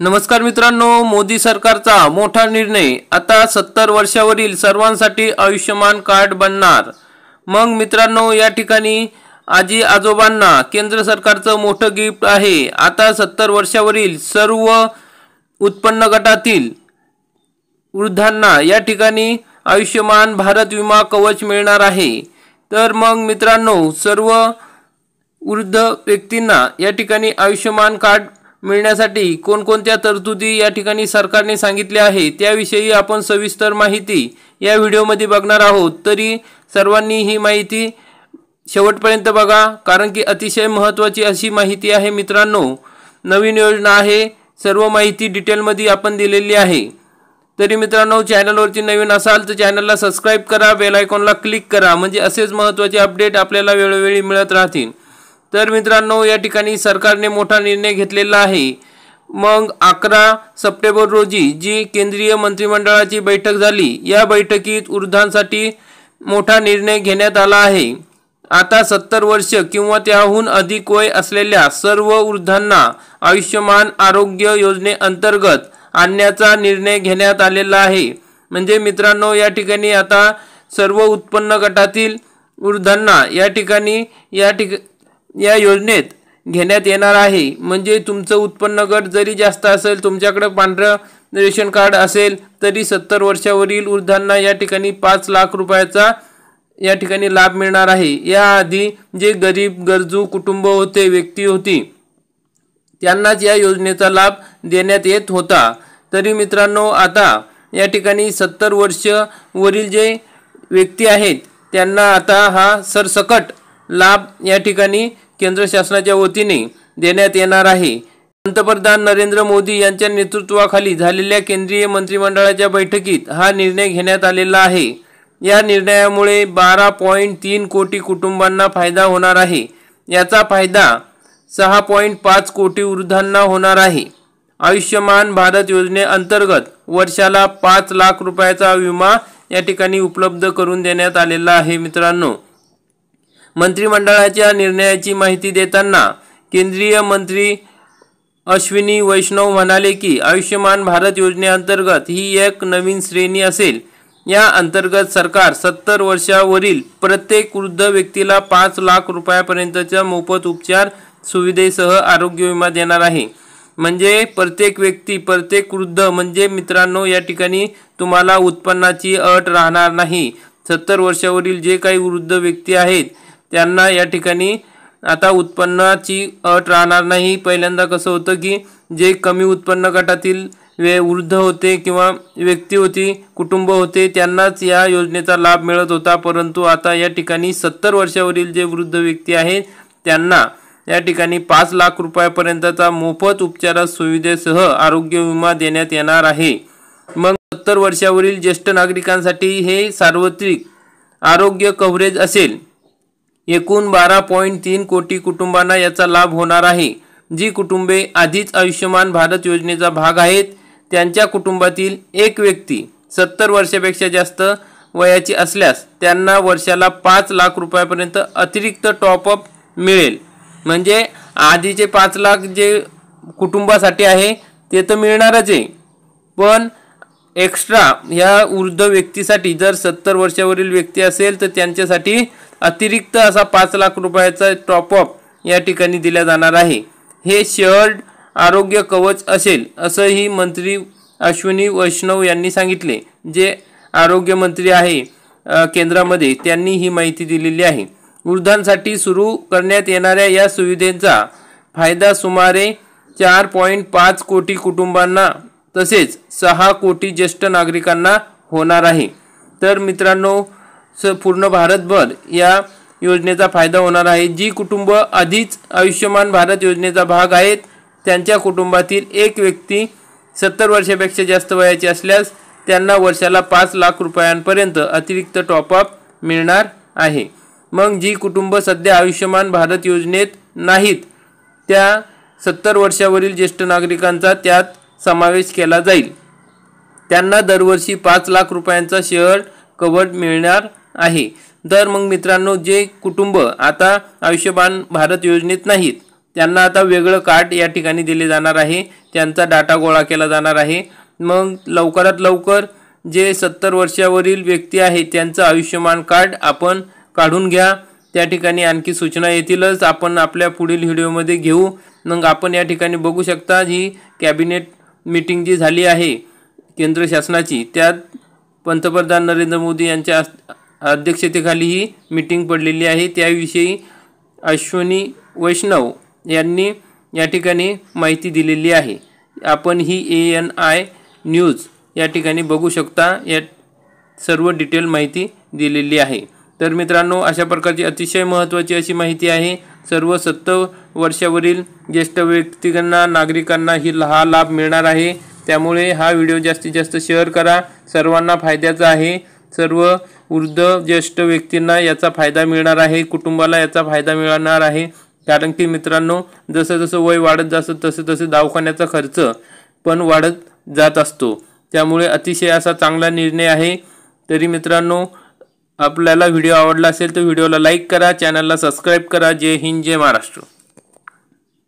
नमस्कार मित्रांनो, मोदी सरकारचा मोठा निर्णय, आता 70 वर्षावरील सर्वांसाठी आयुष्यमान कार्ड बनणार। मग मित्रांनो, या ठिकाणी आजी आजोबांना केंद्र सरकारचं मोठं गिफ्ट आहे। आता 70 वर्षावरील सर्व उत्पन्न गटातील वृद्धांना या ठिकाणी आयुष्यमान भारत विमा कवच मिळणार आहे। तर मग मित्रांनो, सर्व वृद्ध व्यक्तींना या ठिकाणी आयुष्यमान कार्ड मिळण्यासाठी कोणकोणत्या तरतुदी या ठिकाणी सरकारने सांगितल्या आहे त्याविषयी आपण सविस्तर माहिती या व्हिडिओमध्ये बघणार आहोत। तरी सर्वांनी ही माहिती शेवटपर्यंत बघा, कारण की अतिशय महत्त्वाची अशी माहिती आहे मित्रांनो। नवीन योजना आहे, सर्व माहिती डिटेलमध्ये आपण दिलेली आहे। तरी मित्रांनो, चॅनलवरती नवीन असाल तर चॅनलला सबस्क्राइब करा, बेल आयकॉनला क्लिक करा, म्हणजे असेच महत्त्वाचे अपडेट आपल्याला वेळोवेळी मिळत राहतील। तर मित्रांनो, या ठिकाणी सरकारने मोठा निर्णय घेतलेला आहे। मग 11 सप्टेंबर रोजी जी केंद्रीय मंत्रिमंडळाची बैठक झाली, या बैठकीत वृद्धांसाठी मोठा निर्णय घेण्यात आला आहे। आता 70 वर्ष किंवा त्याहून अधिक वय असलेल्या सर्व वृद्धांना आयुष्यमान आरोग्य योजनेअंतर्गत आणण्याचा निर्णय घेण्यात आलेला आहे। म्हणजे मित्रांनो, या ठिकाणी आता सर्व उत्पन्न गटातील वृद्धांना या योजनेत घेण्यात येणार आहे। म्हणजे तुमचं उत्पन्न गट जरी जास्त असेल, तुमच्याकडे पांढरं रेशन कार्ड असेल, तरी 70 वर्षावरील वृद्धांना या ठिकाणी 5 लाख रुपयाचा या ठिकाणी लाभ मिळणार आहे। याआधी जे गरीब गरजू कुटुंब होते, व्यक्ती होती, त्यांनाच या योजनेचा लाभ देण्यात येत होता। तरी मित्रांनो, आता या ठिकाणी 70 वर्ष वरील जे व्यक्ती आहेत त्यांना आता हा सरसकट लाभ या ठिकाणी केंद्र शासनाच्या वतीने देण्यात येणार आहे। पंतप्रधान नरेंद्र मोदी यांच्या नेतृत्वाखाली झालेल्या केंद्रीय मंत्रिमंडळाच्या बैठकीत हा निर्णय घेण्यात आलेला आहे। या निर्णयामुळे 12.3 कोटी कुटुंबांना फायदा होणार आहे। याचा फायदा 6.5 कोटी वृद्धांना होणार आहे। आयुष्यमान भारत योजनेअंतर्गत वर्षाला 5 लाख रुपयाचा विमा या ठिकाणी उपलब्ध करून देण्यात आलेला आहे। मित्रांनो, मंत्रिमंडळाच्या निर्णयाची माहिती देताना केंद्रीय मंत्री अश्विनी वैष्णव म्हणाले की आयुष्यमान भारत योजनेअंतर्गत ही एक नवीन श्रेणी असेल। या अंतर्गत सरकार 70 वर्षावरील प्रत्येक वृद्ध व्यक्तीला 5 लाख रुपयापर्यंतच्या मोफत उपचार सुविधेसह आरोग्य विमा देणार आहे। म्हणजे प्रत्येक व्यक्ती, प्रत्येक वृद्ध, म्हणजे मित्रांनो, या ठिकाणी तुम्हाला उत्पन्नाची अट राहणार नाही। 70 वर्षावरील जे काही वृद्ध व्यक्ती आहेत त्यांना या ठिकाणी आता उत्पन्नाची अट राहणार नाही। पहिल्यांदा कसं होतं की जे कमी उत्पन्न गटातील वृद्ध होते किंवा व्यक्ती होती, कुटुंब होते, त्यांनाच या योजनेचा लाभ मिळत होता। परंतु आता या ठिकाणी 70 वर्षावरील जे वृद्ध व्यक्ती आहेत त्यांना या ठिकाणी 5 लाख रुपयापर्यंतचा मोफत उपचार सुविधेसह आरोग्य विमा देण्यात येणार आहे। मग 70 वर्षावरील ज्येष्ठ नागरिकांसाठी हे सार्वत्रिक आरोग्य कव्हरेज असेल। एकूण 12.3 कोटी कुटुंबांना याचा लाभ होणार आहे। जी कुटुंबे आधीच आयुष्यमान भारत योजनेचा भाग आहेत, त्यांच्या कुटुंबातील एक व्यक्ती 70 वर्षापेक्षा जास्त वयाची असल्यास त्यांना वर्षाला 5 लाख रुपयापर्यंत अतिरिक्त टॉपअप मिळेल। म्हणजे आधीचे 5 लाख जे कुटुंबासाठी आहे ते तर मिळणारच आहे, पण एक्स्ट्रा ह्या वृद्ध व्यक्तीसाठी जर 70 वर्षावरील व्यक्ती असेल तर त्यांच्यासाठी अतिरिक्त असा 5 लाख रुपयाचा टॉपअप या ठिकाणी दिला जाणार आहे। हे शेअर्ड आरोग्य कवच असेल, असंही मंत्री अश्विनी वैष्णव यांनी सांगितले। जे आरोग्य मंत्री आहे केंद्रामध्ये, त्यांनी ही माहिती दिलेली आहे। वृद्धांसाठी सुरू करण्यात येणाऱ्या या सुविधेचा फायदा सुमारे 4.5 कोटी कुटुंबांना तसेच 6 कोटी ज्येष्ठ नागरिकांना होणार आहे। तर मित्रांनो, पूर्ण भारतभर या योजनेचा फायदा होणार आहे। जी कुटुंब आधीच आयुष्यमान भारत योजनेचा भाग आहेत त्यांच्या कुटुंबातील एक व्यक्ती 70 वर्षापेक्षा जास्त वयाची असल्यास त्यांना वर्षाला 5 लाख रुपयांपर्यंत अतिरिक्त टॉपअप मिळणार आहे। मग जी कुटुंब सध्या आयुष्यमान भारत योजनेत नाहीत, त्या 70 वर्षावरील ज्येष्ठ नागरिकांचा त्यात समावेश केला जाईल। त्यांना दरवर्षी 5 लाख रुपयांचा शेअर कव्हर मिळणार आहे। तर मग मित्रांनो, जे कुटुंब आता आयुष्यमान भारत योजनेत नाहीत त्यांना आता वेगळं कार्ड या ठिकाणी दिले जाणार आहे, त्यांचा डाटा गोळा केला जाणार आहे। मग लवकरात लवकर जे 70 वर्षावरील व्यक्ती आहेत त्यांचं आयुष्यमान कार्ड आपण काढून घ्या। त्या ठिकाणी आणखी सूचना येतीलच, आपण आपल्या पुढील व्हिडिओमध्ये घेऊ। मग आपण या ठिकाणी बघू शकता ही कॅबिनेट मीटिंग जी झाली आहे केंद्र शासनाची, त्यात पंतप्रधान नरेंद्र मोदी यांच्या अध्यक्षतेखाली ही मीटिंग पडलेली आहे। त्याविषयी अश्विनी वैष्णव यांनी या ठिकाणी माहिती दिलेली आहे। आपण ही ANI न्यूज या ठिकाणी बघू शकता, या सर्व डिटेल माहिती दिलेली आहे। तर मित्रांनो, अशा प्रकारची अतिशय महत्त्वाची अशी माहिती आहे। सर्व 70 वर्षावरील ज्येष्ठ व्यक्तींना, नागरिकांना हा लाभ मिळणार आहे। त्यामुळे हा व्हिडिओ जास्तीत जास्त शेअर करा, सर्वांना फायद्याचा आहे। सर्व वृद्ध ज्येष्ठ व्यक्तींना याचा फायदा मिळणार आहे, कुटुंबाला याचा फायदा मिळणार आहे। कारण की मित्रांनो, जसं जसं वय वाढत जातं तसं तसं दवाखान्याचा खर्च पण वाढत जात असतो। त्यामुळे अतिशय असा चांगला निर्णय आहे। तरी मित्रांनो, आपल्याला व्हिडिओ आवडला असेल तर व्हिडिओला लाईक करा, चॅनलला सबस्क्राईब करा। जय हिंद, जय महाराष्ट्र।